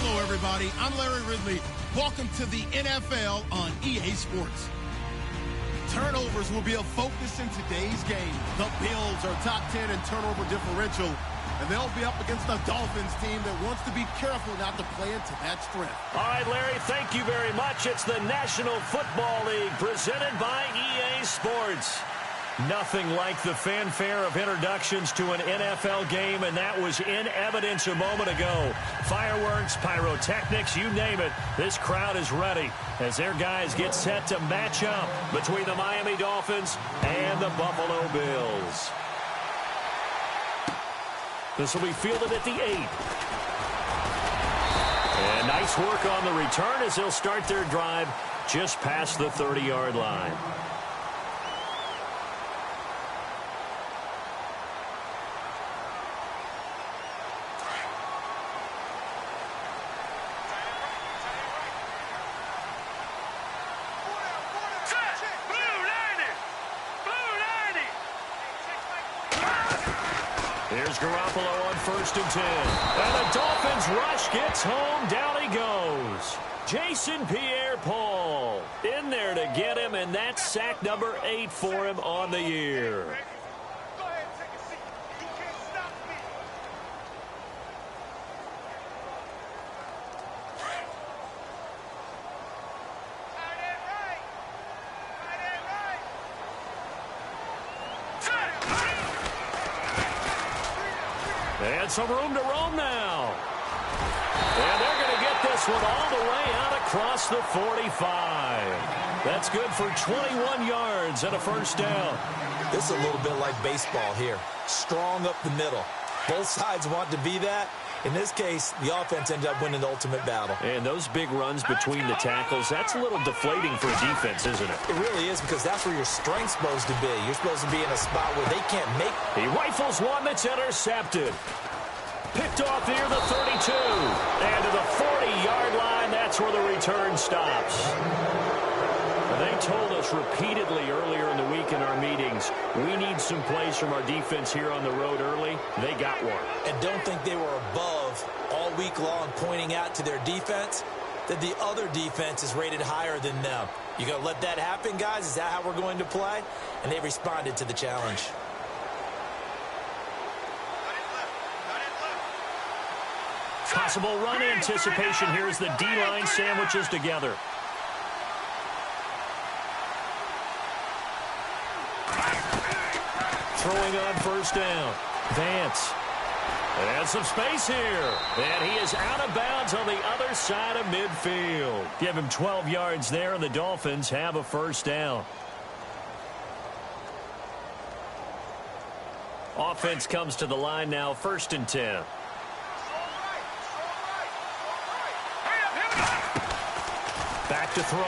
Hello, everybody. I'm Larry Ridley. Welcome to the NFL on EA Sports. Turnovers will be a focus in today's game. The Bills are top 10 in turnover differential, and they'll be up against the Dolphins team that wants to be careful not to play into that strength. All right, Larry, thank you very much. It's the National Football League presented by EA Sports. Nothing like the fanfare of introductions to an NFL game, and that was in evidence a moment ago. Fireworks, pyrotechnics, you name it. This crowd is ready as their guys get set to match up between the Miami Dolphins and the Buffalo Bills. This will be fielded at the 8. And nice work on the return as they'll start their drive just past the 30-yard line. Here's Garoppolo on 1st and 10. And the Dolphins rush gets home. Down he goes. Jason Pierre-Paul in there to get him, and that's sack number 8 for him on the year. And some room to roam now. And they're going to get this one all the way out across the 45. That's good for 21 yards and a first down. This is a little bit like baseball here. Strong up the middle. Both sides want to be that. In this case, the offense ended up winning the ultimate battle. And those big runs between the tackles, that's a little deflating for a defense, isn't it? It really is, because that's where your strength's supposed to be. You're supposed to be in a spot where they can't make. He rifles one that's intercepted. Picked off near the 32. And to the 40-yard line, that's where the return stops. They told us repeatedly earlier in the week in our meetings, we need some plays from our defense here on the road early. They got one. And don't think they were above all week long pointing out to their defense that the other defense is rated higher than them. You going to let that happen, guys? Is that how we're going to play? And they responded to the challenge. Possible run anticipation here as the D-line sandwiches together. Throwing on first down. Vance. And some space here. And he is out of bounds on the other side of midfield. Give him 12 yards there, and the Dolphins have a first down. Offense comes to the line now, 1st and 10. Back to throw.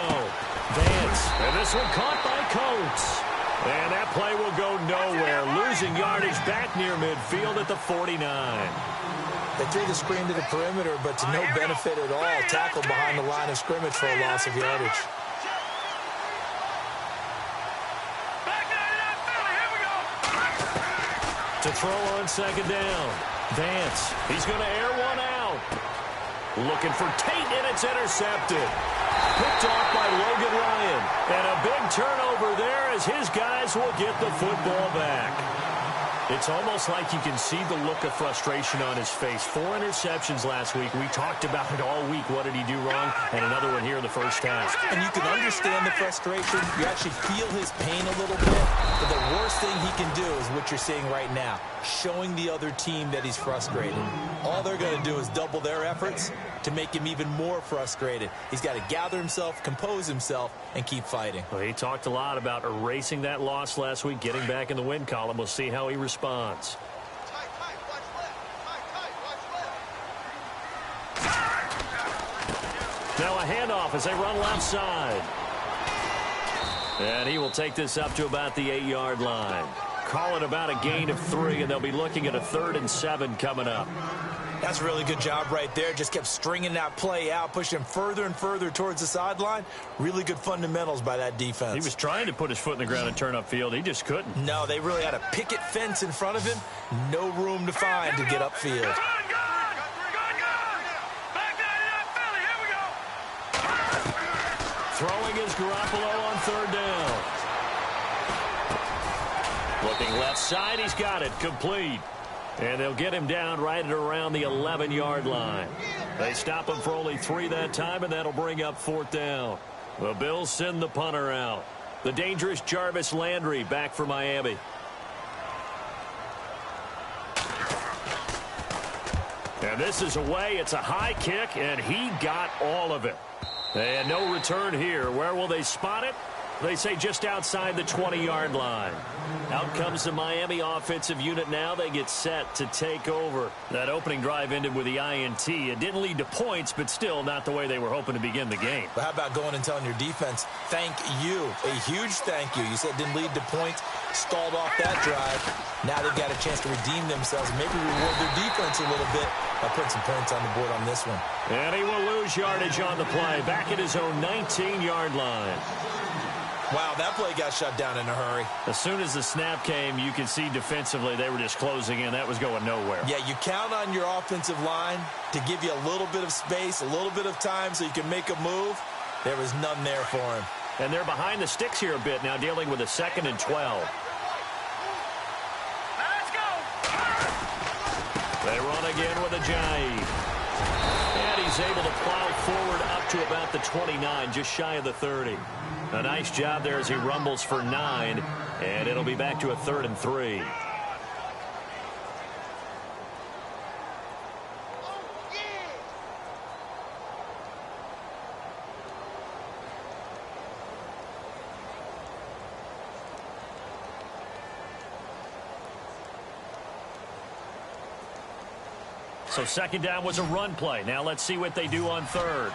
Vance. And this one caught by Coates. And that play will go nowhere. Losing yardage back near midfield at the 49. They threw the screen to the perimeter, but to no benefit at all. Tackled behind the line of scrimmage for a loss of yardage. To throw on 2nd down. Vance. He's going to air one out. Looking for Tate, and it's intercepted. Picked off by Logan Ryan. And a big turnover there as his guys will get the football back. It's almost like you can see the look of frustration on his face. 4 interceptions last week. We talked about it all week. What did he do wrong? And another one here in the first half. And you can understand the frustration. You actually feel his pain a little bit. But the worst thing he can do is what you're seeing right now. Showing the other team that he's frustrated. All they're going to do is double their efforts to make him even more frustrated. He's got to gather himself, compose himself, and keep fighting. Well, he talked a lot about erasing that loss last week, getting back in the win column. We'll see how he responds. Now a handoff as they run left side. And he will take this up to about the 8-yard line. Call it about a gain of 3, and they'll be looking at a 3rd and 7 coming up. That's a really good job right there. Just kept stringing that play out, pushing him further and further towards the sideline. Really good fundamentals by that defense. He was trying to put his foot in the ground and turn upfield. He just couldn't. No, they really had a picket fence in front of him. No room to find to get upfield. Throwing is Garoppolo on third down. Looking left side, he's got it, complete. And they'll get him down right at around the 11-yard line. They stop him for only 3 that time, and that'll bring up fourth down. The Bills send the punter out. The dangerous Jarvis Landry back for Miami. And this is away. It's a high kick, and he got all of it. And no return here. Where will they spot it? They say just outside the 20-yard line. Out comes the Miami offensive unit now. They get set to take over. That opening drive ended with the INT. It didn't lead to points, but still not the way they were hoping to begin the game. But how about going and telling your defense, thank you, a huge thank you. You said it didn't lead to points, stalled off that drive. Now they've got a chance to redeem themselves and maybe reward their defense a little bit by putting some points on the board on this one. And he will lose yardage on the play, back at his own 19-yard line. Wow, that play got shut down in a hurry. As soon as the snap came, you could see defensively they were just closing in. That was going nowhere. Yeah, you count on your offensive line to give you a little bit of space, a little bit of time so you can make a move. There was none there for him. And they're behind the sticks here a bit now, dealing with a 2nd and 12. Let's go! They run again with a jive. And he's able to plow forward up to about the 29, just shy of the 30. A nice job there as he rumbles for 9, and it'll be back to a 3rd and 3. So 2nd down was a run play. Now let's see what they do on 3rd.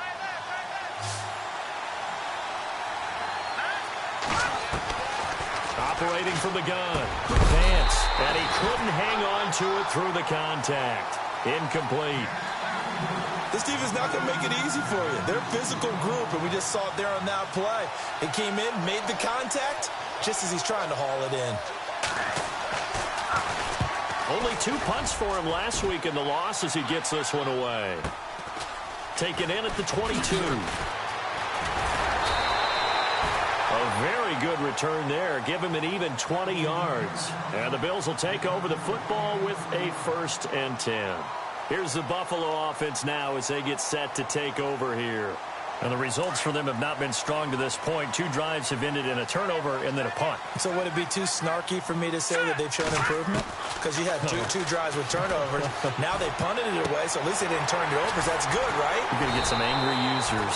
Operating from the gun. Vance. And he couldn't hang on to it through the contact. Incomplete. This defense not going to make it easy for you. They're a physical group, and we just saw it there on that play. It came in, made the contact, just as he's trying to haul it in. Only 2 punts for him last week in the loss as he gets this one away. Taken in at the 22. A very good return there. Give him an even 20 yards. And the Bills will take over the football with a 1st and 10. Here's the Buffalo offense now as they get set to take over here. And the results for them have not been strong to this point. 2 drives have ended in a turnover and then a punt. So would it be too snarky for me to say that they've shown improvement? Because you had two drives with turnovers. Now they punted it away, so at least they didn't turn it over. That's good, right? You're going to get some angry users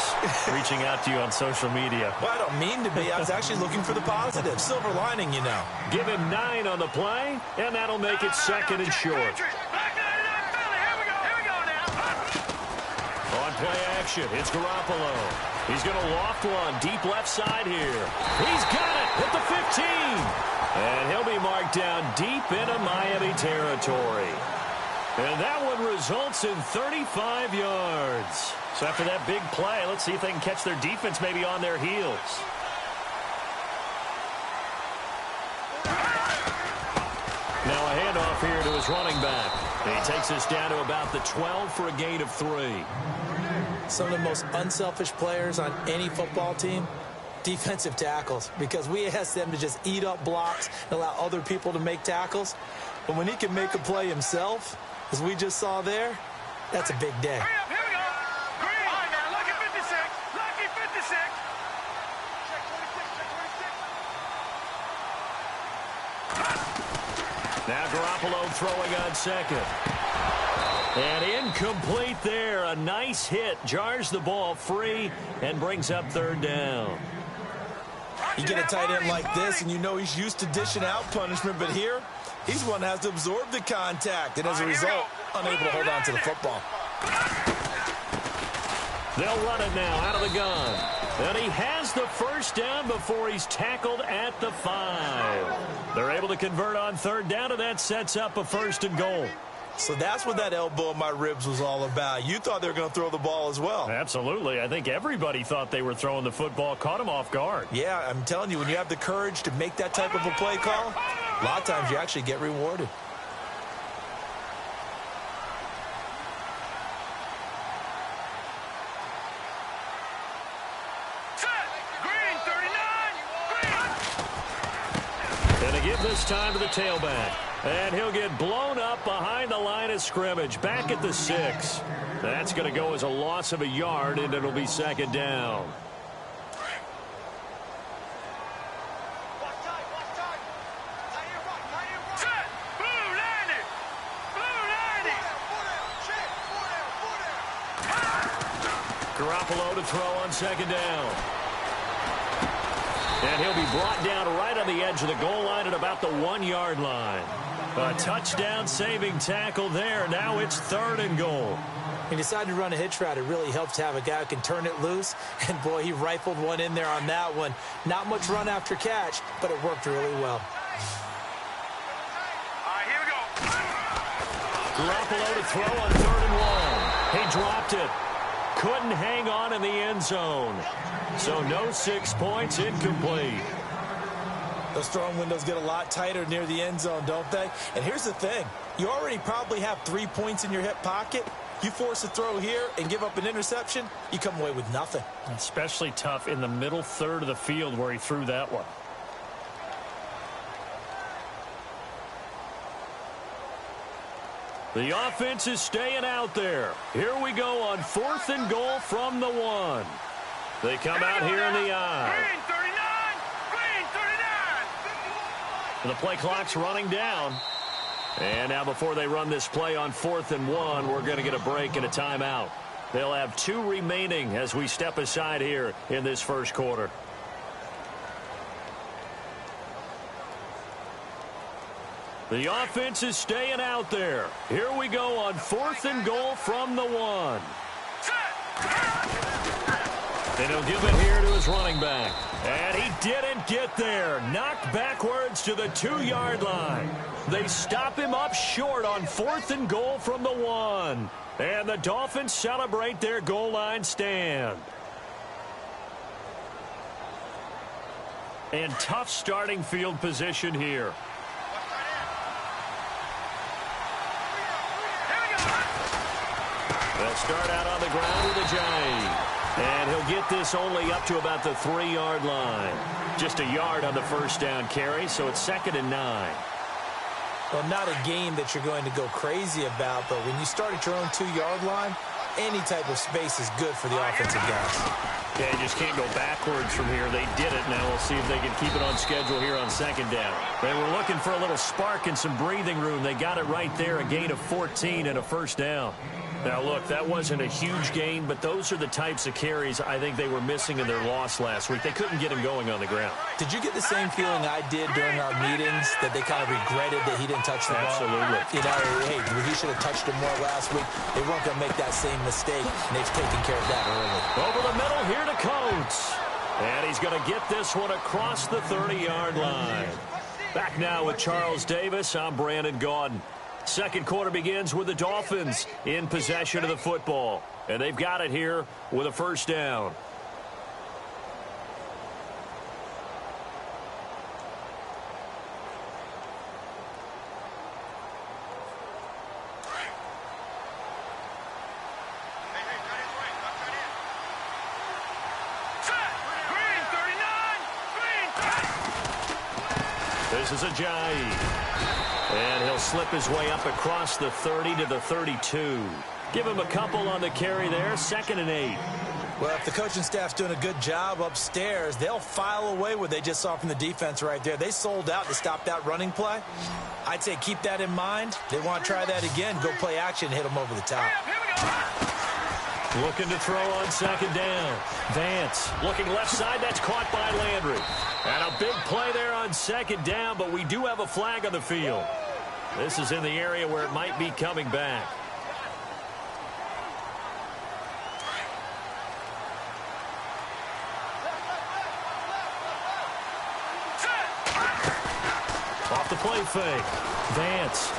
reaching out to you on social media. Well, I don't mean to be. I was actually looking for the positive. Silver lining, you know. Give him 9 on the play, and that'll make it 2nd and short. On play action, it's Garoppolo. He's going to loft one deep left side here. He's got it at the 15. And he'll be marked down deep into Miami territory. And that one results in 35 yards. So after that big play, let's see if they can catch their defense maybe on their heels. Now a handoff here to his running back. And he takes us down to about the 12 for a gain of 3. Some of the most unselfish players on any football team, defensive tackles, because we ask them to just eat up blocks and allow other people to make tackles. But when he can make a play himself, as we just saw there, that's a big day. Here we go. Green. All right, now, lucky 56. Lucky 56. Check 26. Now Garoppolo throwing on 2nd. And incomplete there. A nice hit. Jars the ball free and brings up 3rd down. You get a tight end like this, and you know he's used to dishing out punishment, but here, he's one that has to absorb the contact, and as a result, unable to hold on to the football. They'll run it now out of the gun. And he has the 1st down before he's tackled at the 5. They're able to convert on 3rd down, and that sets up a 1st and goal. So that's what that elbow in my ribs was all about. You thought they were going to throw the ball as well. Absolutely. I think everybody thought they were throwing the football, caught him off guard. Yeah, I'm telling you, when you have the courage to make that type of a play call, a lot of times you actually get rewarded. Set. And they give this time to the tailback. And he'll get blown up behind the line of scrimmage, back at the 6. That's going to go as a loss of a yard, and it'll be second down. Garoppolo to throw on second down. And he'll be brought down right on the edge of the goal line at about the 1-yard line. A touchdown-saving tackle there. Now it's 3rd and goal. He decided to run a hitch route. It really helps to have a guy who can turn it loose. And, boy, he rifled one in there on that one. Not much run after catch, but it worked really well. All right, here we go. Garoppolo to throw on 3rd and 1. He dropped it. Couldn't hang on in the end zone. So no 6 points, incomplete. Those throwing windows get a lot tighter near the end zone, don't they? And here's the thing. You already probably have 3 points in your hip pocket. You force a throw here and give up an interception, you come away with nothing. Especially tough in the middle third of the field where he threw that one. The offense is staying out there. Here we go on 4th and goal from the 1. They come out here in the I. Green 39. Green 39. The play clock's running down. And now before they run this play on 4th and 1, we're going to get a break and a timeout. They'll have 2 remaining as we step aside here in this first quarter. The offense is staying out there. Here we go on 4th and goal from the 1. And he'll give it here to his running back. And he didn't get there. Knocked backwards to the 2-yard line. They stop him up short on 4th and goal from the 1. And the Dolphins celebrate their goal line stand. And tough starting field position here. They'll start out on the ground with a J. And he'll get this only up to about the 3-yard line. Just a yard on the first down carry, so it's 2nd and 9. Well, not a game that you're going to go crazy about, but when you start at your own 2-yard line, any type of space is good for the offensive guys. Yeah, you just can't go backwards from here. They did it. Now we'll see if they can keep it on schedule here on 2nd down. They were looking for a little spark and some breathing room. They got it right there, a gain of 14 and a first down. Now, look, that wasn't a huge gain, but those are the types of carries I think they were missing in their loss last week. They couldn't get him going on the ground. Did you get the same feeling I did during our meetings, that they kind of regretted that he didn't touch the ball? Absolutely. You know, hey, he should have touched him more last week. They weren't going to make that same mistake, and they've taken care of that early. Over the middle here to Coates. And he's going to get this one across the 30-yard line. Back now with Charles Davis, I'm Brandon Gaudin. Second quarter begins with the Dolphins in possession of the football. And they've got it here with a first down. This is Ajayi. And he'll slip his way up across the 30 to the 32. Give him a couple on the carry there. 2nd and 8. Well, if the coaching staff's doing a good job upstairs, they'll file away what they just saw from the defense right there. They sold out to stop that running play. I'd say keep that in mind. They want to try that again. Go play action and hit them over the top. Looking to throw on 2nd down. Vance looking left side. That's caught by Landry. And a big play there on 2nd down, but we do have a flag on the field. This is in the area where it might be coming back. Off the play fake. Vance.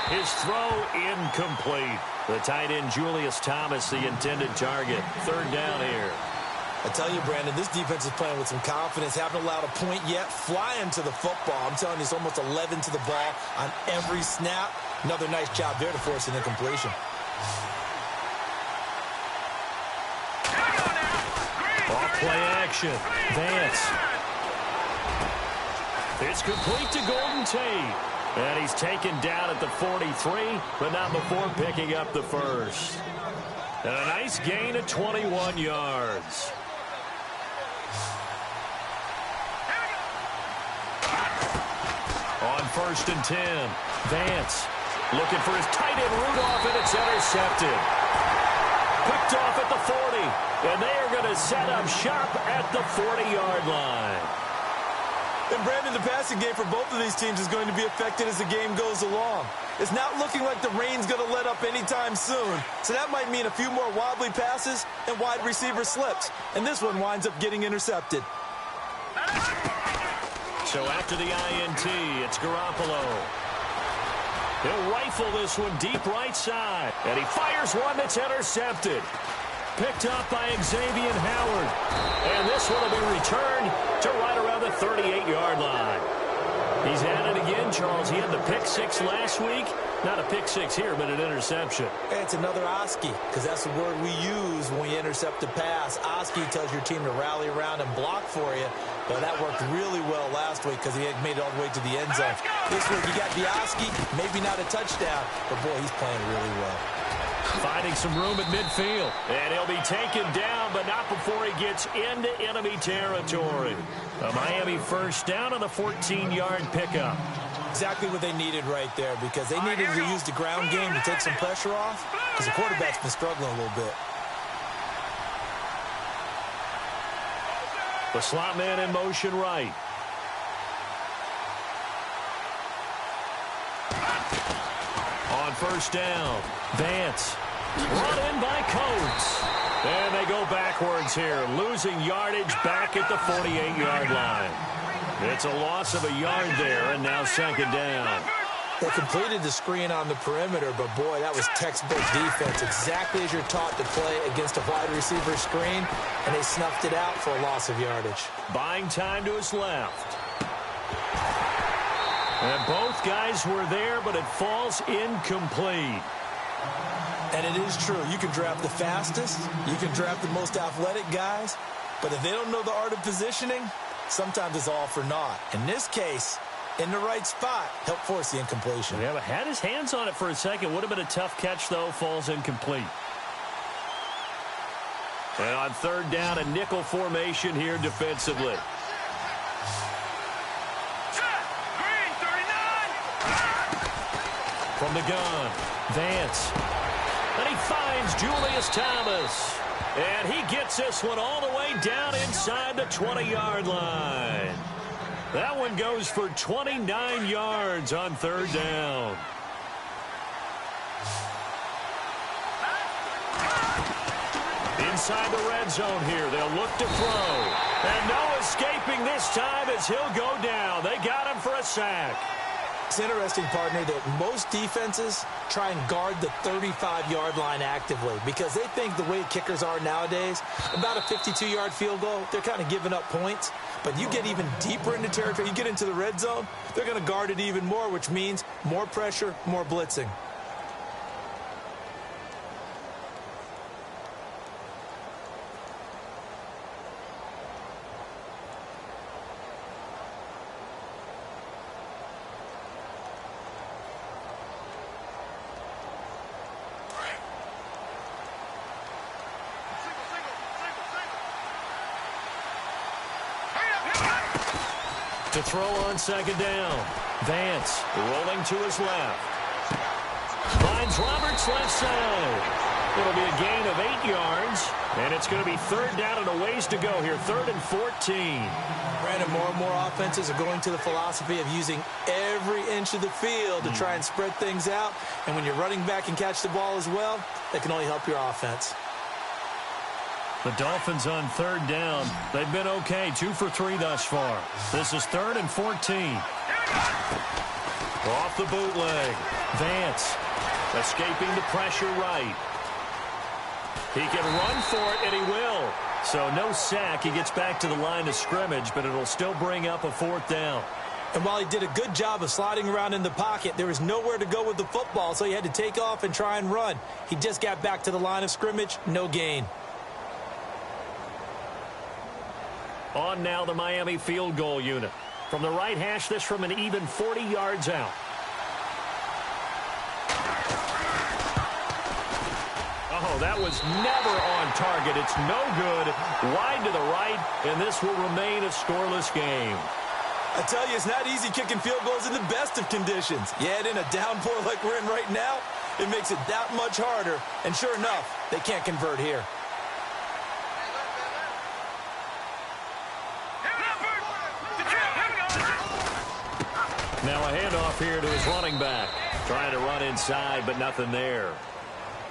His throw incomplete. The tight end Julius Thomas, the intended target. 3rd down here. I tell you, Brandon, this defense is playing with some confidence. Haven't allowed a point yet. Flying to the football. I'm telling you, it's almost 11 to the ball on every snap. Another nice job there to force an incompletion. Off play action. Vance. It's complete to Golden Tate. And he's taken down at the 43, but not before picking up the first. And a nice gain of 21 yards. On 1st and 10, Vance looking for his tight end Rudolph, and it's intercepted. Picked off at the 40, and they are going to set up shop at the 40-yard line. And Brandon, the passing game for both of these teams is going to be affected as the game goes along. It's not looking like the rain's going to let up anytime soon, so that might mean a few more wobbly passes and wide receiver slips. And this one winds up getting intercepted. So after the INT, it's Garoppolo. He'll rifle this one deep right side. And he fires one that's intercepted. Picked up by Xavier Howard. And this one will be returned to right around the 38-yard line. He's at it again, Charles. He had the pick six last week. Not a pick six here, but an interception. It's another Oski, because that's the word we use when we intercept a pass. Oski tells your team to rally around and block for you. But that worked really well last week because he had made it all the way to the end zone. This week you got the Oski, maybe not a touchdown, but boy, he's playing really well. Finding some room at midfield. And he'll be taken down, but not before he gets into enemy territory. A Miami first down on the 14-yard pickup. Exactly what they needed right there, because they needed to use the ground game to take some pressure off, because the quarterback's been struggling a little bit. The slot man in motion right. On 1st down, Vance. Brought in by Coates. And they go backwards here, losing yardage back at the 48-yard line. It's a loss of a yard there, and now 2nd down. They completed the screen on the perimeter, but boy, that was textbook defense, exactly as you're taught to play against a wide receiver screen, and they snuffed it out for a loss of yardage. Buying time to his left. And both guys were there, but it falls incomplete. And it is true. You can draft the fastest. You can draft the most athletic guys. But if they don't know the art of positioning, sometimes it's all for naught. In this case, in the right spot, helped force the incompletion. Yeah, but had his hands on it for a second. Would have been a tough catch, though. Falls incomplete. And on 3rd down, a nickel formation here defensively. From the gun, Vance. And he finds Julius Thomas. And he gets this one all the way down inside the 20-yard line. That one goes for 29 yards on 3rd down. Inside the red zone here. They'll look to throw. And no escaping this time as he'll go down. They got him for a sack. It's interesting, partner, that most defenses try and guard the 35-yard line actively because they think the way kickers are nowadays, about a 52-yard field goal, they're kind of giving up points. But you get even deeper into territory, you get into the red zone, they're going to guard it even more, which means more pressure, more blitzing. To throw on 2nd down. Vance rolling to his left. Finds Roberts left side. It'll be a gain of 8 yards. And it's going to be 3rd down and a ways to go here. 3rd and 14. Brandon, more and more offenses are going to the philosophy of using every inch of the field to try and spread things out. And when you're running back and catch the ball as well, that can only help your offense. The Dolphins on 3rd down. They've been okay, 2 for 3 thus far. This is 3rd and 14. Off the bootleg. Vance escaping the pressure right. He can run for it, and he will. So no sack. He gets back to the line of scrimmage, but it'll still bring up a 4th down. And while he did a good job of sliding around in the pocket, there was nowhere to go with the football, so he had to take off and try and run. He just got back to the line of scrimmage, no gain. On now the Miami field goal unit. From the right hash, this from an even 40 yards out. Oh, that was never on target. It's no good. Wide to the right, and this will remain a scoreless game. I tell you, it's not easy kicking field goals in the best of conditions. Yet in a downpour like we're in right now, it makes it that much harder. And sure enough, they can't convert here. Now a handoff here to his running back. Trying to run inside, but nothing there.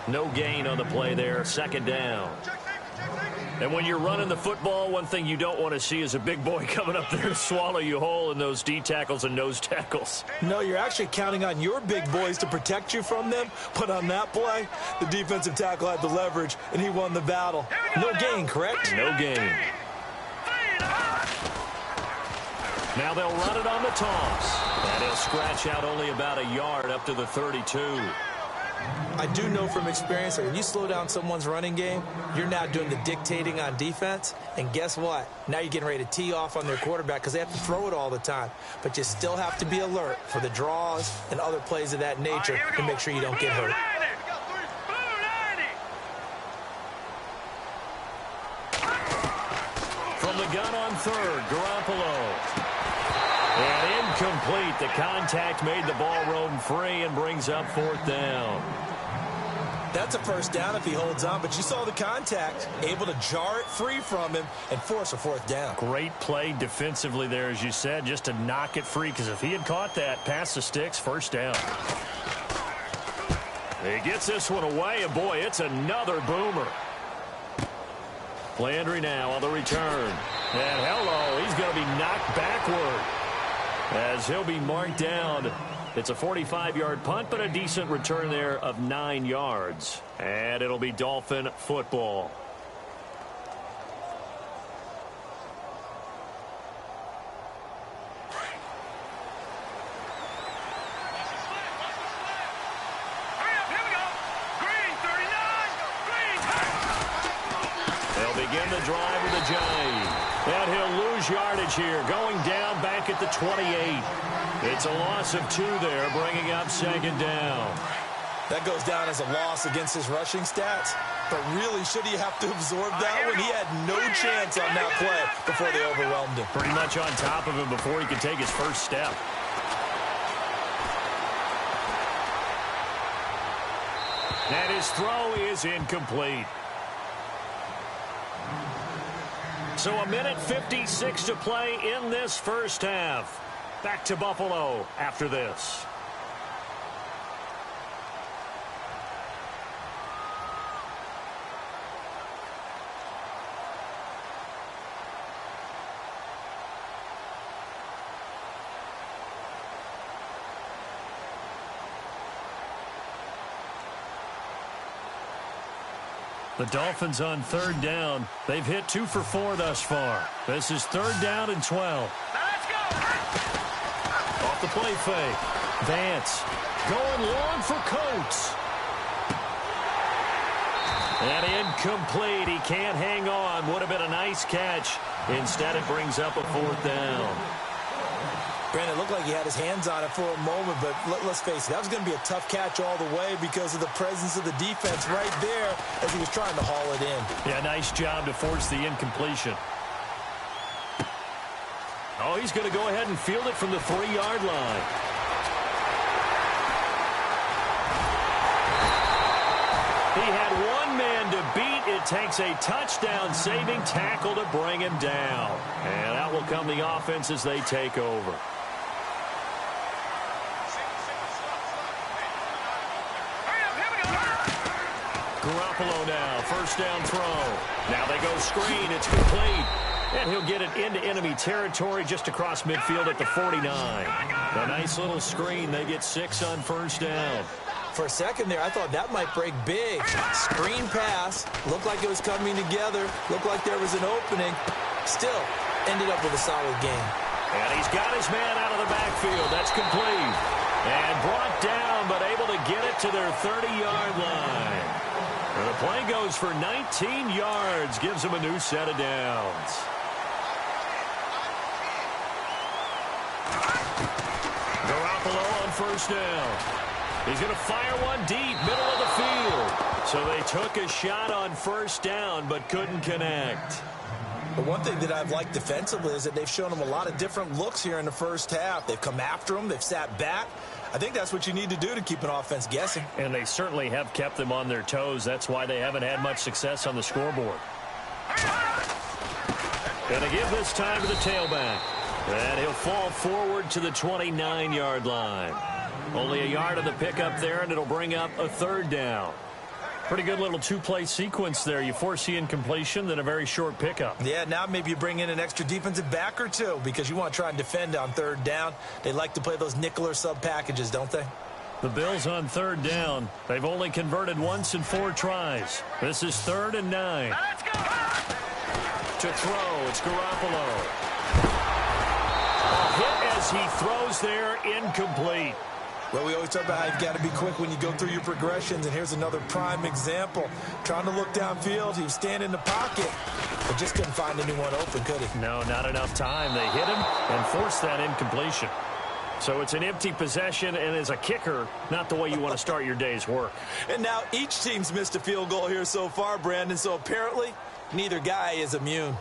No gain on the play there. Second down. And when you're running the football, one thing you don't want to see is a big boy coming up there to swallow you whole in those D tackles and nose tackles. No, you're actually counting on your big boys to protect you from them. But on that play, the defensive tackle had the leverage, and he won the battle. No gain, correct? No gain. Now they'll run it on the toss. And he'll scratch out only about a yard up to the 32. I do know from experience that when you slow down someone's running game, you're now doing the dictating on defense. And guess what? Now you're getting ready to tee off on their quarterback because they have to throw it all the time. But you still have to be alert for the draws and other plays of that nature to make sure you don't get hurt. From the gun on third, Garoppolo. And incomplete. The contact made the ball roam free and brings up fourth down. That's a first down if he holds on, but you saw the contact, able to jar it free from him and force a fourth down. Great play defensively there, as you said, just to knock it free, because if he had caught that, past the sticks, first down. He gets this one away, and boy, it's another boomer. Landry now on the return. And hello, he's going to be knocked backward as he'll be marked down. It's a 45-yard punt, but a decent return there of 9 yards. And it'll be Dolphin football. They'll begin the drive with a jive. And he'll lose yardage here, going down back at the 28. It's a loss of 2 there, bringing up second down. That goes down as a loss against his rushing stats. But really, should he have to absorb that when he had no chance on that play before they overwhelmed him? Pretty much on top of him before he could take his first step. And his throw is incomplete. So a minute 56 to play in this first half. Back to Buffalo after this. The Dolphins on third down. They've hit 2 for 4 thus far. This is third down and 12. Let's go! Off the play fake. Vance going long for Coates. And incomplete. He can't hang on. Would have been a nice catch. Instead, it brings up a fourth down. Brandon, it looked like he had his hands on it for a moment, but let's face it, that was going to be a tough catch all the way because of the presence of the defense right there as he was trying to haul it in. Yeah, nice job to force the incompletion. Oh, he's going to go ahead and field it from the 3-yard line. He had one man to beat. It takes a touchdown-saving tackle to bring him down. And out will come the offense as they take over. Garoppolo now, first down throw. Now they go screen, it's complete. And he'll get it into enemy territory just across midfield at the 49. A nice little screen, they get 6 on first down. For a second there, I thought that might break big. Screen pass, looked like it was coming together, looked like there was an opening. Still, ended up with a solid game. And he's got his man out of the backfield, that's complete. And brought down, but able to get it to their 30-yard line. And the play goes for 19 yards, gives them a new set of downs. first down. He's going to fire one deep, middle of the field. So they took a shot on first down, but couldn't connect. But one thing that I've liked defensively is that they've shown him a lot of different looks here in the first half. They've come after him. They've sat back. I think that's what you need to do to keep an offense guessing. And they certainly have kept them on their toes. That's why they haven't had much success on the scoreboard. Going to give this time to the tailback. And he'll fall forward to the 29-yard line. Only a yard of the pickup there, and it'll bring up a third down. Pretty good little two-play sequence there. You force the incompletion, then a very short pickup. Yeah, now maybe you bring in an extra defensive back or two because you want to try and defend on third down. They like to play those nickel or sub packages, don't they? The Bills on third down. They've only converted once in 4 tries. This is 3rd and 9. Let's go! To throw, it's Garoppolo. A hit as he throws there, incomplete. Well, we always talk about how you've got to be quick when you go through your progressions, and here's another prime example. Trying to look downfield, he was standing in the pocket, but just couldn't find anyone open, could he? No, not enough time. They hit him and forced that incompletion. So it's an empty possession, and as a kicker, not the way you want to start your day's work. And now each team's missed a field goal here so far, Brandon, so apparently neither guy is immune.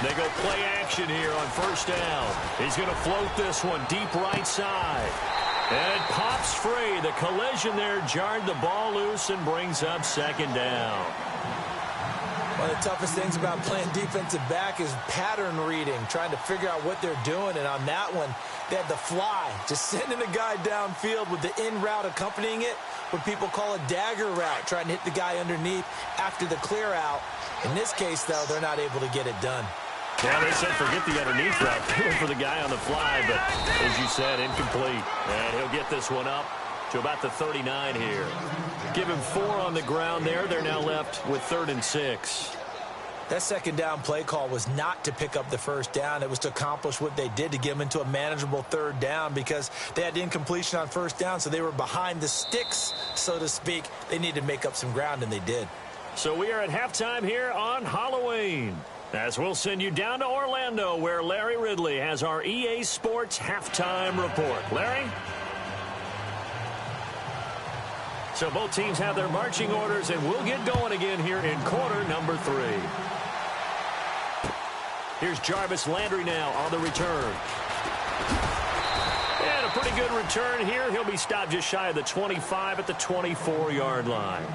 They go play action here on first down. He's going to float this one deep right side. And it pops free. The collision there jarred the ball loose and brings up second down. One of the toughest things about playing defensive back is pattern reading, trying to figure out what they're doing. And on that one, they had the fly, just sending a guy downfield with the in route accompanying it, what people call a dagger route, trying to hit the guy underneath after the clear out. In this case, though, they're not able to get it done. Well, they said forget the underneath route. Going for the guy on the fly, but as you said, incomplete. And he'll get this one up to about the 39 here. Give him 4 on the ground there. They're now left with 3rd and 6. That second down play call was not to pick up the first down. It was to accomplish what they did, to get them into a manageable third down, because they had incompletion on first down, so they were behind the sticks, so to speak. They needed to make up some ground, and they did. So we are at halftime here on Halloween, as we'll send you down to Orlando, where Larry Ridley has our EA Sports halftime report. Larry? So both teams have their marching orders, and we'll get going again here in quarter number 3. Here's Jarvis Landry now on the return. And a pretty good return here. He'll be stopped just shy of the 25 at the 24-yard line.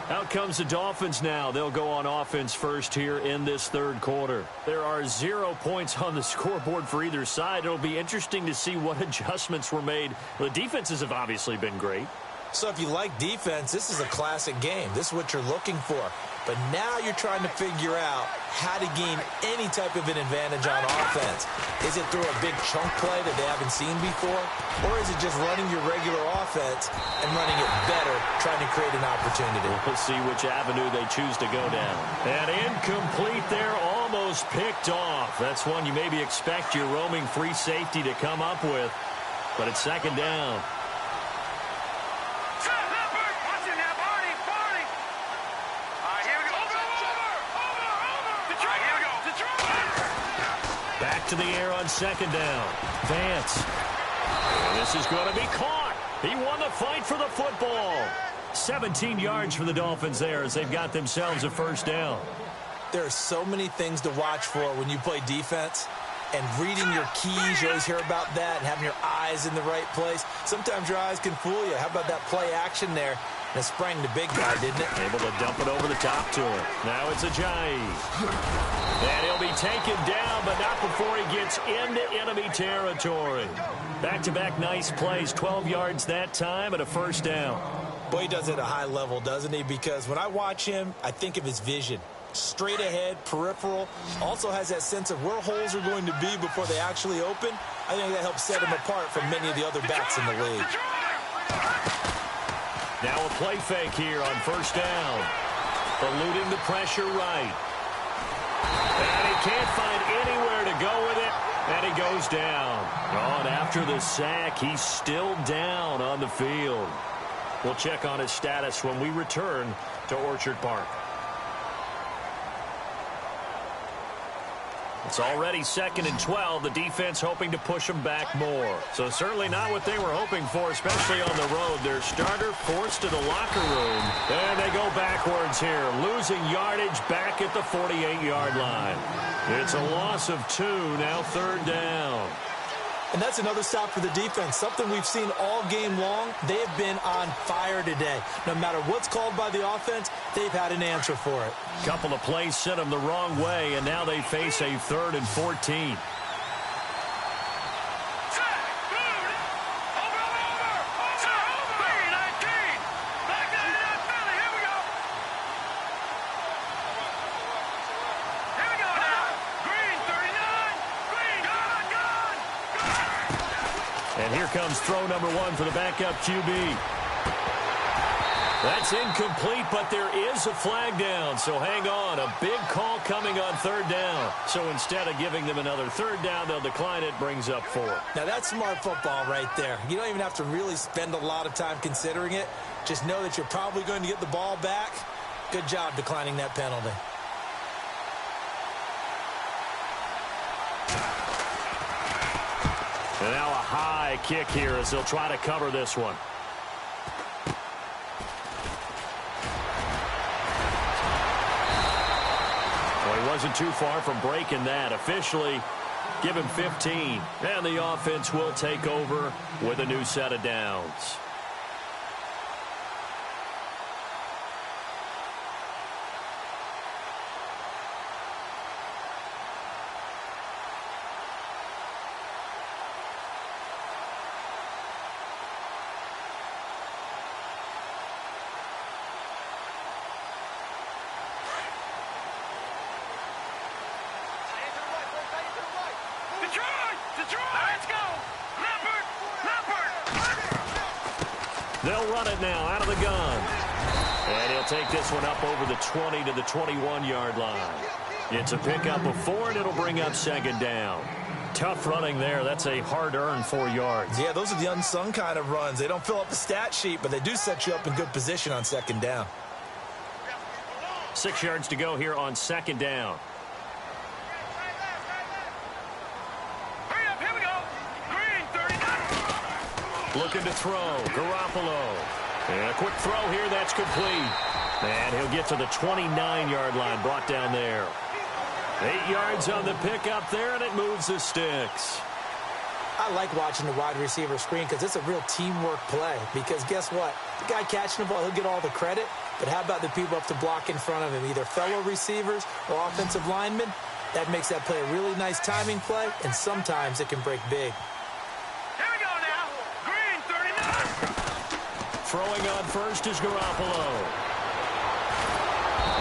Out comes the Dolphins now. They'll go on offense first here in this third quarter. There are 0 points on the scoreboard for either side. It'll be interesting to see what adjustments were made. The defenses have obviously been great. So if you like defense, this is a classic game. This is what you're looking for. But now you're trying to figure out how to gain any type of an advantage on offense. Is it through a big chunk play that they haven't seen before? Or is it just running your regular offense and running it better, trying to create an opportunity? We'll see which avenue they choose to go down. And incomplete there, almost picked off. That's one you maybe expect your roaming free safety to come up with. But it's second down. Back to the air on second down. Vance. And this is going to be caught. He won the fight for the football. 17 yards for the Dolphins there as they've got themselves a first down. There are so many things to watch for when you play defense. And reading your keys, you always hear about that, and having your eyes in the right place. Sometimes your eyes can fool you. How about that play action there? And it sprang the big guy, didn't it? Able to dump it over the top to him. Now it's Ajayi. And he'll be taken down, but not before he gets into enemy territory. Back-to-back nice plays, 12 yards that time and a first down. Boy, he does it at a high level, doesn't he? Because when I watch him, I think of his vision. Straight ahead, peripheral, also has that sense of where holes are going to be before they actually open. I think that helps set him apart from many of the other backs in the league. Now a play fake here on first down. Eluding the pressure right. And he can't find anywhere to go with it, and he goes down. Oh, and after the sack, he's still down on the field. We'll check on his status when we return to Orchard Park. It's already 2nd and 12. The defense hoping to push them back more. So certainly not what they were hoping for, especially on the road. Their starter forced to the locker room. And they go backwards here, losing yardage back at the 48-yard line. It's a loss of 2, now 3rd down. And that's another stop for the defense, something we've seen all game long. They have been on fire today. No matter what's called by the offense, they've had an answer for it. Couple of plays sent them the wrong way, and now they face a 3rd and 14. And here comes throw number 1 for the backup QB. That's incomplete, but there is a flag down, so hang on. A big call coming on 3rd down. So instead of giving them another 3rd down, they'll decline it, brings up 4. Now that's smart football right there. You don't even have to really spend a lot of time considering it. Just know that you're probably going to get the ball back. Good job declining that penalty. And now a high kick here as they'll try to cover this one. Well, he wasn't too far from breaking that. Officially, give him 15. And the offense will take over with a new set of downs. They'll run it now out of the gun. And he'll take this one up over the 20 to the 21-yard line. It's a pickup of 4, and it'll bring up 2nd down. Tough running there. That's a hard-earned 4 yards. Yeah, those are the unsung kind of runs. They don't fill up the stat sheet, but they do set you up in good position on 2nd down. 6 yards to go here on 2nd down. Looking to throw. Garoppolo. And a quick throw here. That's complete. And he'll get to the 29-yard line. Brought down there. 8 yards on the pickup there, and it moves the sticks. I like watching the wide receiver screen because it's a real teamwork play. Because guess what? The guy catching the ball, he'll get all the credit. But how about the people up to block in front of him? Either fellow receivers or offensive linemen. That makes that play a really nice timing play, and sometimes it can break big. Throwing on first is Garoppolo.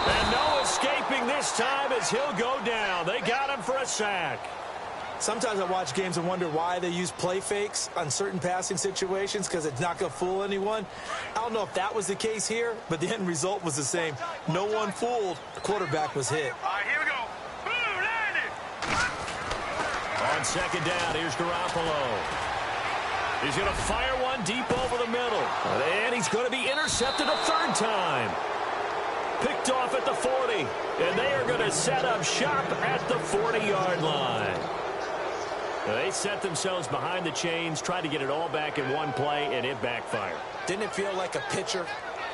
And no escaping this time as he'll go down. They got him for a sack. Sometimes I watch games and wonder why they use play fakes on certain passing situations because it's not going to fool anyone. I don't know if that was the case here, but the end result was the same. No one fooled. The quarterback was hit. All right, here we go. Boom, landed. On 2nd down, here's Garoppolo. He's going to fire one deep over the middle. And he's going to be intercepted a 3rd time. Picked off at the 40. And they are going to set up shop at the 40-yard line. They set themselves behind the chains, tried to get it all back in one play, and it backfired. Didn't it feel like a pitcher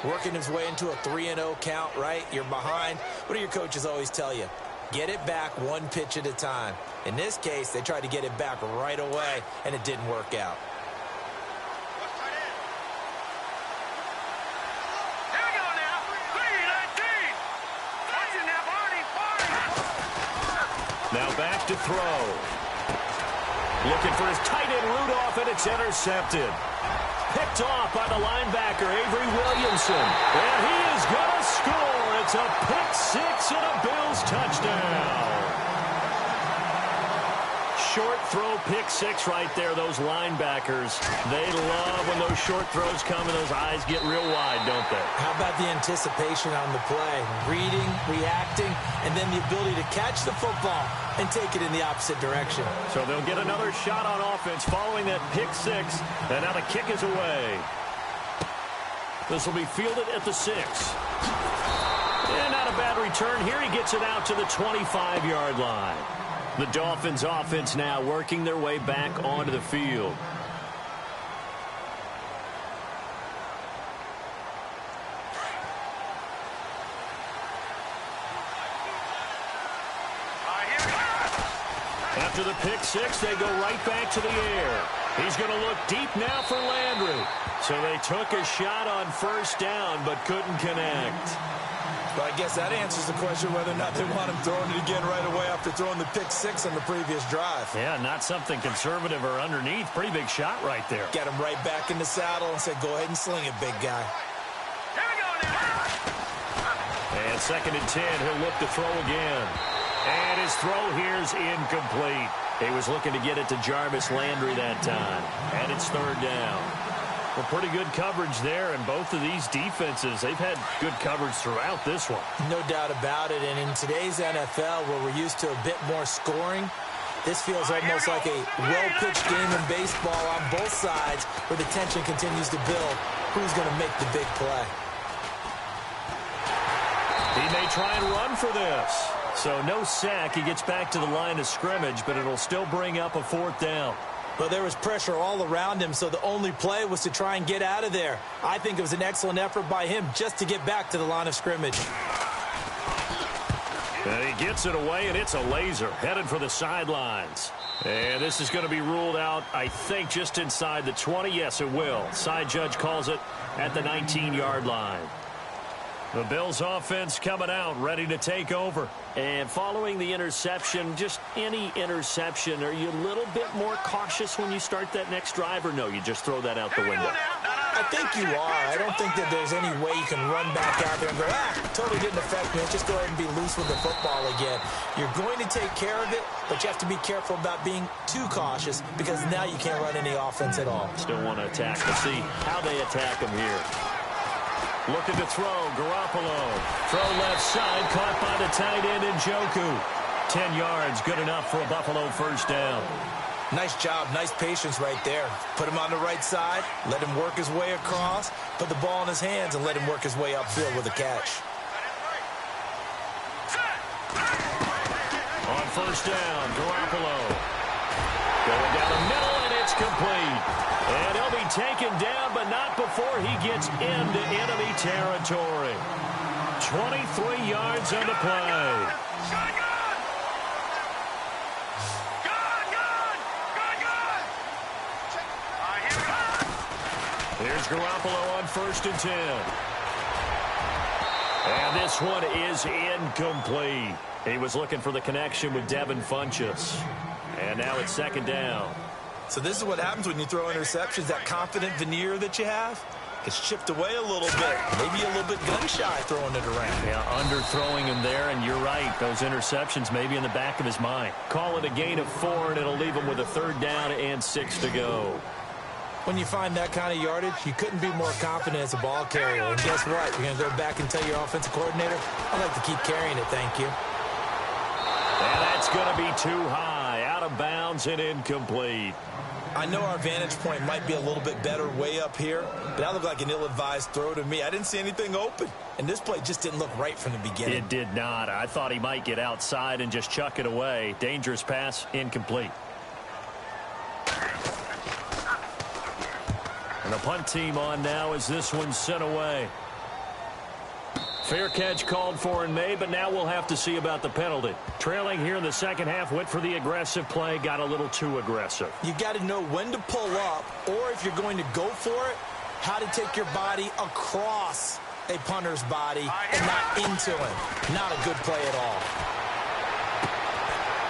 working his way into a 3-0 count, right? You're behind. What do your coaches always tell you? Get it back 1 pitch at a time. In this case, they tried to get it back right away, and it didn't work out. Now back to throw. Looking for his tight end Rudolph, and it's intercepted. Picked off by the linebacker, Avery Williamson. And he is going to score. It's a pick 6 and a Bills touchdown. Short throw, pick 6 right there. Those linebackers, they love when those short throws come and those eyes get real wide, don't they? How about the anticipation on the play? Reading, reacting, and then the ability to catch the football and take it in the opposite direction. So they'll get another shot on offense following that pick 6, and now the kick is away. This will be fielded at the 6. And not a bad return here. He gets it out to the 25-yard line. The Dolphins offense now working their way back onto the field. After the pick 6, they go right back to the air. He's going to look deep now for Landry. So they took a shot on first down but couldn't connect. Well, I guess that answers the question whether or not they want him throwing it again right away after throwing the pick 6 on the previous drive. Yeah, not something conservative or underneath. Pretty big shot right there. Get him right back in the saddle and said, go ahead and sling it, big guy. Here we go now. And 2nd and 10, he'll look to throw again. And his throw here's incomplete. He was looking to get it to Jarvis Landry that time. And it's 3rd down. Well, pretty good coverage there, and both of these defenses, they've had good coverage throughout this one. No doubt about it, and in today's NFL, where we're used to a bit more scoring, this feels almost like a well-pitched game in baseball on both sides, where the tension continues to build. Who's going to make the big play? He may try and run for this. So no sack. He gets back to the line of scrimmage, but it'll still bring up a 4th down. But there was pressure all around him, so the only play was to try and get out of there. I think it was an excellent effort by him just to get back to the line of scrimmage. And he gets it away, and it's a laser headed for the sidelines. And this is going to be ruled out, I think, just inside the 20. Yes, it will. Side judge calls it at the 19-yard line. The Bills offense coming out, ready to take over. And following the interception, just any interception, are you a little bit more cautious when you start that next drive, or no, you just throw that out the window? I think you are. I don't think that there's any way you can run back out there and go, totally didn't affect me. Just go ahead and be loose with the football again. You're going to take care of it, but you have to be careful about being too cautious because now you can't run any offense at all. Still want to attack. We'll see how they attack him here. Looking to throw, Garoppolo. Throw left side, caught by the tight end Njoku. 10 yards, good enough for a Buffalo first down. Nice job, nice patience right there. Put him on the right side, let him work his way across, put the ball in his hands, and let him work his way upfield with a catch. On first down, Garoppolo. Going down the middle, and it's complete. And he'll be taken down, but not before he gets into enemy territory. 23 yards on the play. Here's Garoppolo on 1st and 10. And this one is incomplete. He was looking for the connection with Devin Funchess. And now it's 2nd down. So this is what happens when you throw interceptions. That confident veneer that you have gets chipped away a little bit. Maybe a little bit gun-shy throwing it around. Yeah, underthrowing him there, and you're right. Those interceptions may be in the back of his mind. Call it a gain of 4, and it'll leave him with a 3rd down and 6 to go. When you find that kind of yardage, you couldn't be more confident as a ball carrier. And guess what? You're going to go back and tell your offensive coordinator, I'd like to keep carrying it, thank you. And that's going to be too high, out of bounds and incomplete. I know our vantage point might be a little bit better way up here, but that looked like an ill-advised throw to me. I didn't see anything open, and this play just didn't look right from the beginning. It did not. I thought he might get outside and just chuck it away. Dangerous pass, incomplete. And the punt team on now as this one's sent away. Fair catch called for and made, but now we'll have to see about the penalty. Trailing here in the second half, went for the aggressive play, got a little too aggressive. You got to know when to pull up, or if you're going to go for it, how to take your body across a punter's body and not into him. Not a good play at all.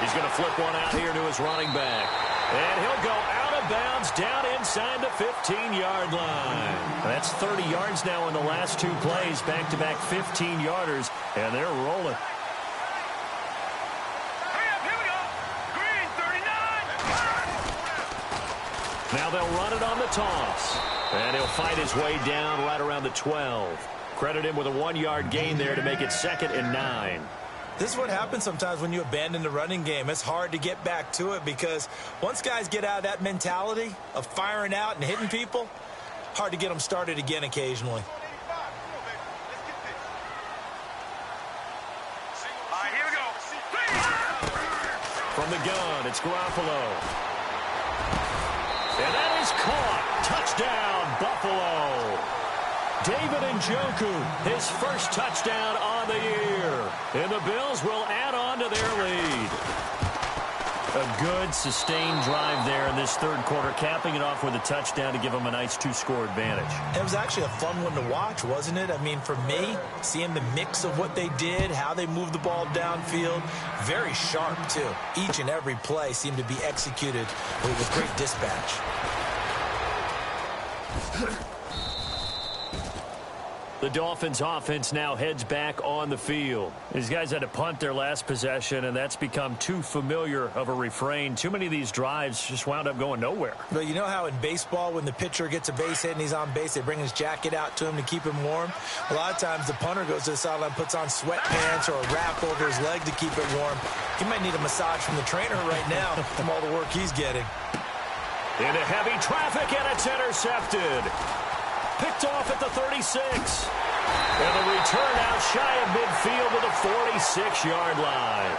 He's going to flip one out here to his running back. And he'll go out of bounds down inside the 15-yard line. That's 30 yards now in the last 2 plays, back-to-back 15-yarders, and they're rolling. Here we go. Green, 39. Now they'll run it on the toss. And he'll fight his way down right around the 12. Credit him with a 1-yard gain there to make it 2nd and 9. This is what happens sometimes when you abandon the running game. It's hard to get back to it because once guys get out of that mentality of firing out and hitting people, hard to get them started again occasionally. From the gun, it's Garoppolo. And that is caught. Touchdown, Buffalo. David Njoku, his first touchdown on the year. And the Bills will add on to their lead. A good, sustained drive there in this third quarter, capping it off with a touchdown to give them a nice two-score advantage. It was actually a fun one to watch, wasn't it? I mean, for me, seeing the mix of what they did, how they moved the ball downfield, very sharp, too. Each and every play seemed to be executed with great dispatch. The Dolphins offense now heads back on the field. These guys had to punt their last possession, and that's become too familiar of a refrain. Too many of these drives just wound up going nowhere. But you know how in baseball, when the pitcher gets a base hit and he's on base, they bring his jacket out to him to keep him warm? A lot of times the punter goes to the sideline, puts on sweatpants or a wrap over his leg to keep it warm. He might need a massage from the trainer right now from all the work he's getting. Into heavy traffic, and it's intercepted. Picked off at the 36. And the return out shy of midfield to the 46-yard line.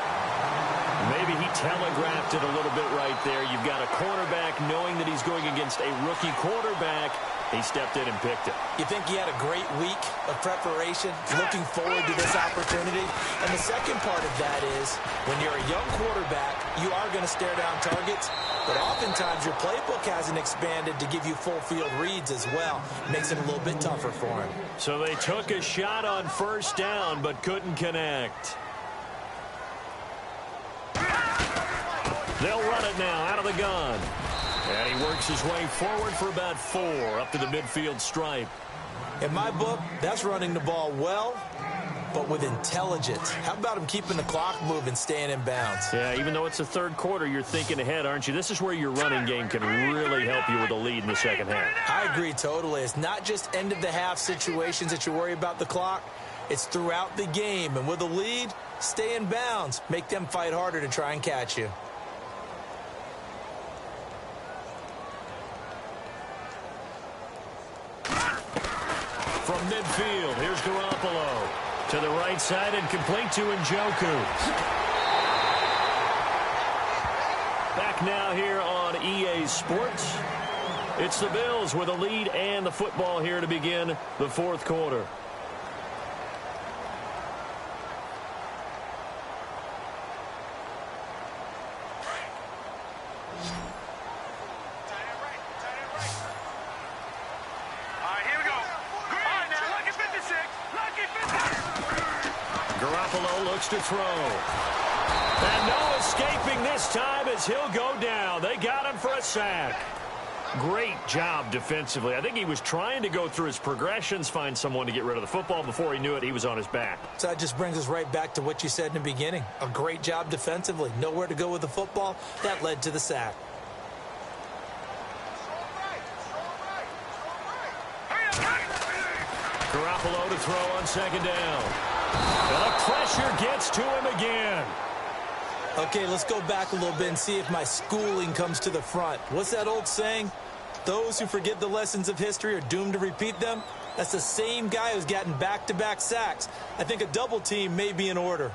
Maybe he telegraphed it a little bit right there. You've got a cornerback knowing that he's going against a rookie quarterback. He stepped in and picked it. You think he had a great week of preparation, looking forward to this opportunity? And the second part of that is, when you're a young quarterback, you are going to stare down targets, but oftentimes your playbook hasn't expanded to give you full field reads as well. Makes it a little bit tougher for him. So they took a shot on first down, but couldn't connect. They'll run it now out of the gun. And he works his way forward for about 4 up to the midfield stripe. In my book, that's running the ball well, but with intelligence. How about him keeping the clock moving, staying in bounds? Yeah, even though it's the third quarter, you're thinking ahead, aren't you? This is where your running game can really help you with a lead in the second half. I agree totally. It's not just end-of-the-half situations that you worry about the clock. It's throughout the game. And with a lead, stay in bounds. Make them fight harder to try and catch you. From midfield, here's Garoppolo. To the right side and complete to Njoku. Back now here on EA Sports. It's the Bills with a lead and the football here to begin the fourth quarter. Garoppolo looks to throw. And no escaping this time as he'll go down. They got him for a sack. Great job defensively. I think he was trying to go through his progressions, find someone to get rid of the football. Before he knew it, he was on his back. So that just brings us right back to what you said in the beginning. A great job defensively. Nowhere to go with the football. That led to the sack. Garoppolo to throw on second down. And the pressure gets to him again. Okay, let's go back a little bit and see if my schooling comes to the front. What's that old saying? Those who forget the lessons of history are doomed to repeat them. That's the same guy who's gotten back-to-back sacks. I think a double team may be in order.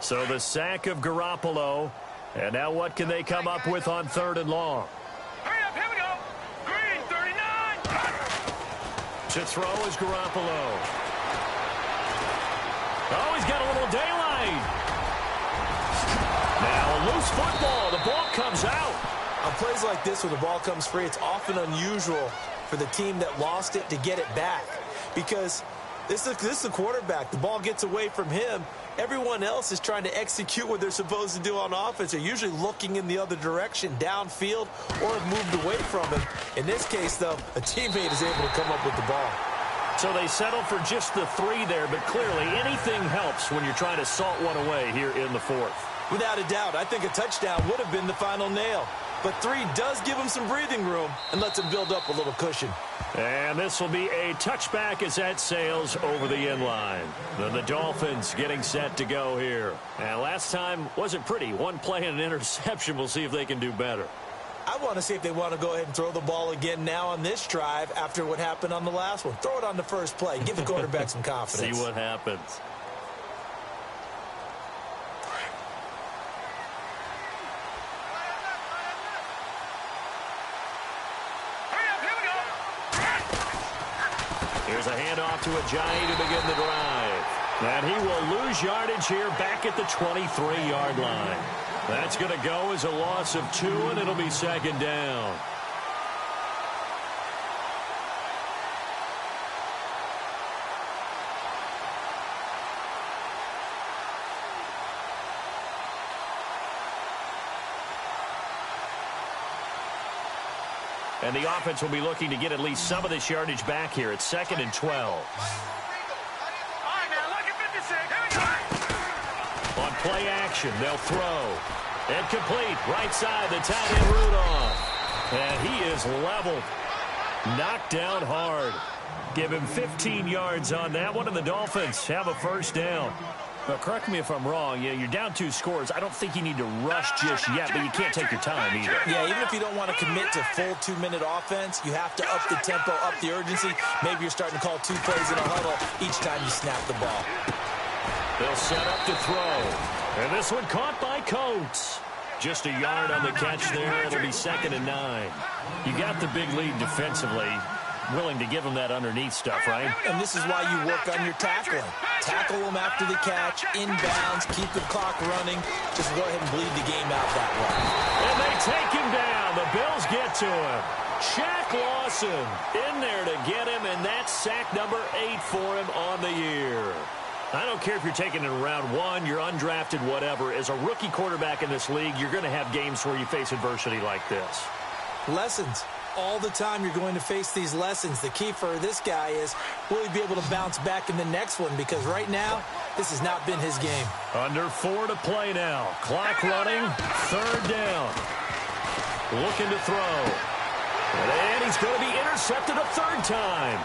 So the sack of Garoppolo. And now what can they come up with on third and long? Hurry up, here we go. Green, 39. To throw is Garoppolo. Oh, he's got a little daylight. Now a loose football. The ball comes out. On plays like this where the ball comes free, it's often unusual for the team that lost it to get it back. Because this is the quarterback. The ball gets away from him. Everyone else is trying to execute what they're supposed to do on offense. They're usually looking in the other direction, downfield, or have moved away from him. In this case, though, a teammate is able to come up with the ball. So they settled for just the 3 there, but clearly anything helps when you're trying to salt one away here in the fourth. Without a doubt, I think a touchdown would have been the final nail. But 3 does give him some breathing room and lets him build up a little cushion. And this will be a touchback as that sails over the end line. The Dolphins getting set to go here. And last time wasn't pretty. 1 play and an interception. We'll see if they can do better. I want to see if they want to go ahead and throw the ball again now on this drive after what happened on the last one. Throw it on the first play. Give the quarterback some confidence. See what happens. Here's a handoff to Ajayi to begin the drive. And he will lose yardage here back at the 23-yard line. That's going to go as a loss of 2, and it'll be second down. And the offense will be looking to get at least some of this yardage back here. It's 2nd and 12. On play action, they'll throw. And complete. Right side, the tight end Rudolph. And he is leveled. Knocked down hard. Give him 15 yards on that one, and the Dolphins have a first down. Well, correct me if I'm wrong. Yeah, you're down 2 scores. I don't think you need to rush just yet, but you can't take your time either. Yeah, even if you don't want to commit to full 2-minute offense, you have to up the tempo, up the urgency. Maybe you're starting to call 2 plays in a huddle each time you snap the ball. They'll set up to throw. And this one caught by Coates. Just a yard on the catch there. It'll be 2nd and 9. You got the big lead defensively. Willing to give them that underneath stuff, right? And this is why you work on your tackling. Tackle them after the catch, inbounds, keep the clock running. Just go ahead and bleed the game out that way. And they take him down. The Bills get to him. Shaq Lawson in there to get him, and that's sack number 8 for him on the year. I don't care if you're taking it in round 1, you're undrafted, whatever. As a rookie quarterback in this league, you're going to have games where you face adversity like this. Lessons. All the time you're going to face these lessons. The key for this guy is, will he be able to bounce back in the next one? Because right now, this has not been his game. Under 4 to play now. Clock running. 3rd down. Looking to throw. And he's going to be intercepted a 3rd time.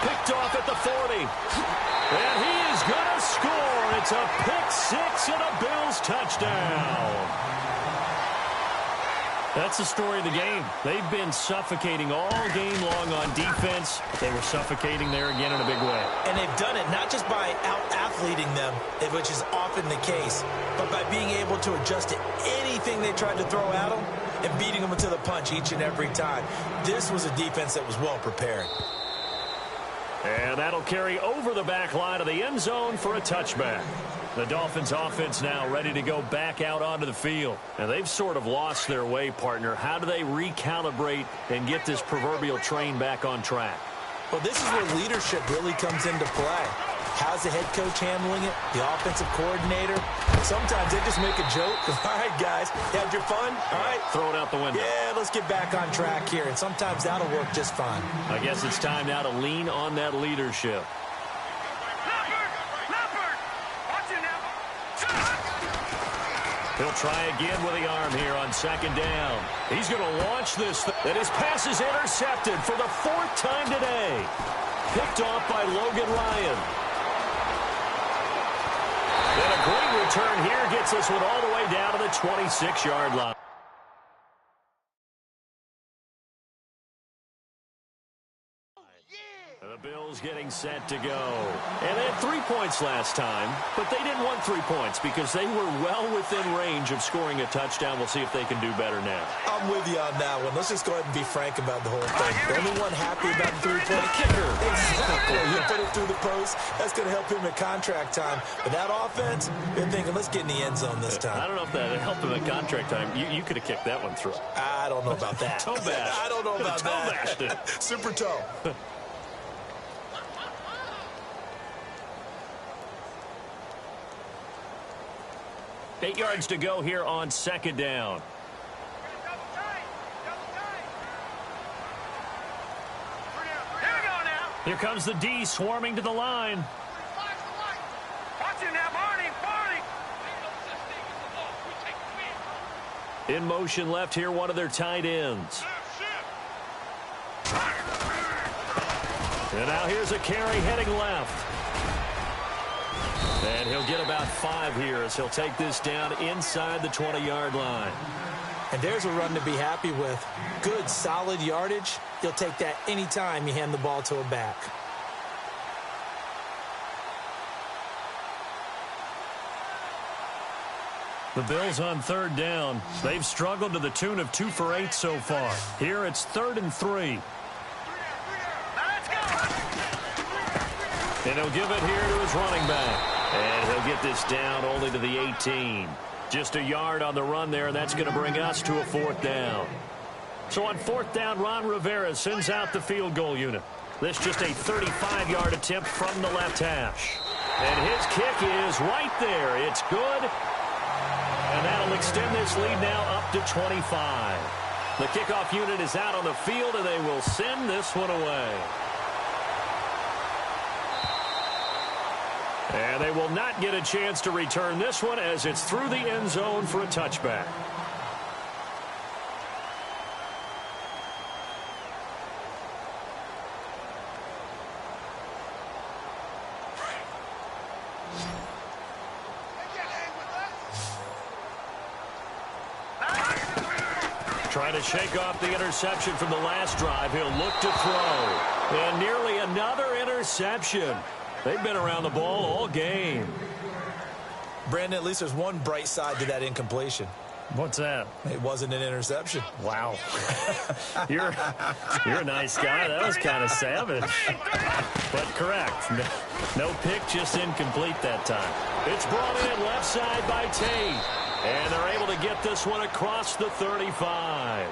Picked off at the 40. And he is going to score. It's a pick 6 and a Bills touchdown. That's the story of the game. They've been suffocating all game long on defense. They were suffocating there again in a big way. And they've done it not just by out-athleting them, which is often the case, but by being able to adjust to anything they tried to throw at them and beating them to the punch each and every time. This was a defense that was well prepared. And that'll carry over the back line of the end zone for a touchback. The Dolphins offense now ready to go back out onto the field. And they've sort of lost their way, partner. How do they recalibrate and get this proverbial train back on track? Well, this is where leadership really comes into play. How's the head coach handling it? The offensive coordinator? Sometimes they just make a joke. All right, guys, you had your fun? All right. Throw it out the window. Yeah, let's get back on track here. And sometimes that'll work just fine. I guess it's time now to lean on that leadership. He'll try again with the arm here on 2nd down. He's going to launch this. And his pass is intercepted for the 4th time today. Picked off by Logan Ryan. And a great return here gets this one all the way down to the 26-yard line. The Bills getting set to go. And they had 3 points last time, but they didn't want 3 points because they were well within range of scoring a touchdown. We'll see if they can do better now. I'm with you on that one. Let's just go ahead and be frank about the whole thing. The only one happy about the 3-point kicker. Exactly. You put it through the post. That's going to help him at contract time. But that offense, they're thinking, let's get in the end zone this time. I don't know if that helped him at contract time. You could have kicked that one through. I don't know about that. Toe bash. I don't know about toe that. Bashed it. Super toe. 8 yards to go here on 2nd down. Here comes the D swarming to the line. Watch it now, Barney. In motion left here, one of their tight ends. And now here's a carry heading left. And he'll get about 5 here as he'll take this down inside the 20-yard line. And there's a run to be happy with. Good, solid yardage. You'll take that anytime you hand the ball to a back. The Bills on third down. They've struggled to the tune of 2 for 8 so far. Here it's 3rd and 3. And he'll give it here to his running back. And he'll get this down only to the 18. Just a yard on the run there, and that's going to bring us to a 4th down. So on 4th down, Ron Rivera sends out the field goal unit. This just a 35-yard attempt from the left hash. And his kick is right there. It's good. And that'll extend this lead now up to 25. The kickoff unit is out on the field, and they will send this one away. And they will not get a chance to return this one as it's through the end zone for a touchback. Trying to shake off the interception from the last drive. He'll look to throw. And nearly another interception. They've been around the ball all game. Brandon, at least there's one bright side to that incompletion. What's that? It wasn't an interception. Wow. You're a nice guy. That was kind of savage. But correct. No pick, just incomplete that time. It's brought in left side by Tate. And they're able to get this one across the 35.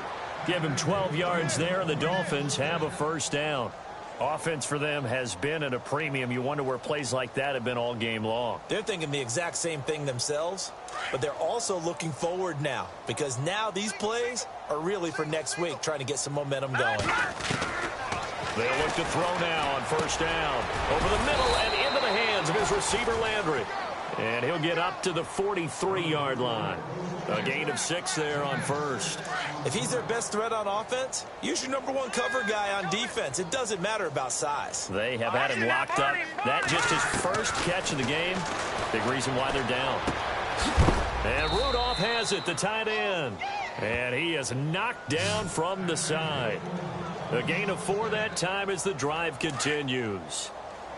Give him 12 yards there, and the Dolphins have a 1st down. Offense for them has been at a premium. You wonder where plays like that have been all game long. They're thinking the exact same thing themselves, but they're also looking forward now because now these plays are really for next week, trying to get some momentum going. They'll look to throw now on 1st down. Over the middle and into the hands of his receiver, Landry. And he'll get up to the 43-yard line. A gain of 6 there on 1st. If he's their best threat on offense, use your #1 cover guy on defense. It doesn't matter about size. They have had him locked up. That just his first catch of the game. Big reason why they're down. And Rudolph has it, the tight end. And he is knocked down from the side. A gain of 4 that time as the drive continues.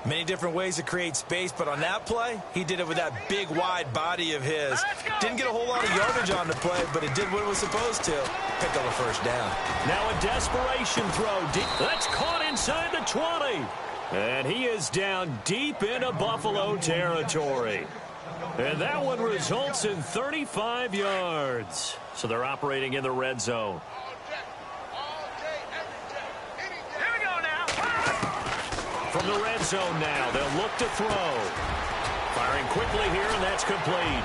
Many different ways to create space, but on that play, he did it with that big, wide body of his. Didn't get a whole lot of yardage on the play, but it did what it was supposed to. Pick up a 1st down. Now a desperation throw. Deep. That's caught inside the 20. And he is down deep into Buffalo territory. And that one results in 35 yards. So they're operating in the red zone. From the red zone now, they'll look to throw. Firing quickly here, and that's complete.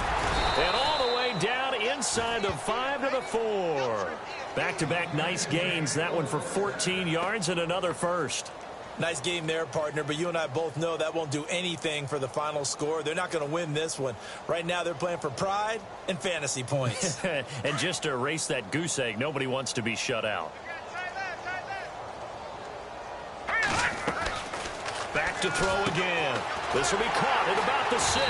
And all the way down inside the 5 to the 4. Back-to-back nice gains. That one for 14 yards and another 1st. Nice game there, partner, but you and I both know that won't do anything for the final score. They're not going to win this one. Right now, they're playing for pride and fantasy points. And just to erase that goose egg, nobody wants to be shut out. Back to throw again. This will be caught at about the 6.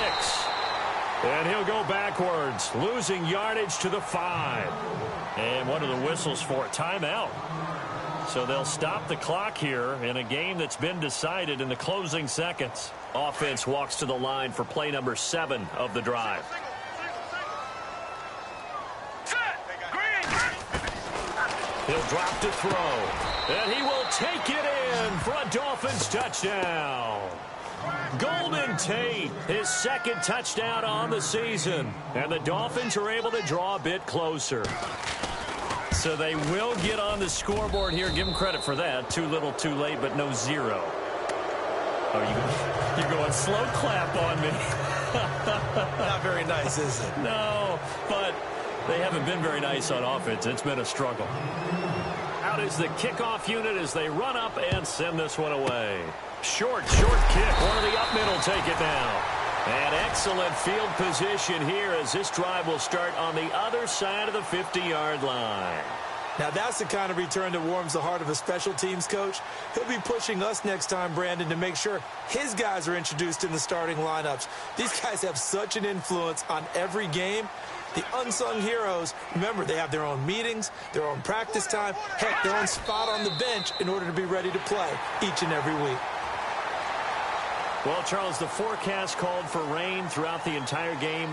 And he'll go backwards, losing yardage to the 5. And what are the whistles for? Timeout. So they'll stop the clock here in a game that's been decided in the closing seconds. Offense walks to the line for play number 7 of the drive. He'll drop to throw. And he will take it in for a Dolphins touchdown. Golden Tate, his 2nd touchdown on the season. And the Dolphins are able to draw a bit closer. So they will get on the scoreboard here. Give them credit for that. Too little, too late, but no 0. Oh, you're going slow clap on me. Not very nice, is it? No, but they haven't been very nice on offense. It's been a struggle. Out is the kickoff unit as they run up and send this one away. Short kick. One of the up middle take it now. And excellent field position here as this drive will start on the other side of the 50-yard line. Now, that's the kind of return that warms the heart of a special teams coach. He'll be pushing us next time, Brandon, to make sure his guys are introduced in the starting lineups. These guys have such an influence on every game. The unsung heroes, remember, they have their own meetings, their own practice time, heck, their own spot on the bench in order to be ready to play each and every week. Well, Charles, the forecast called for rain throughout the entire game.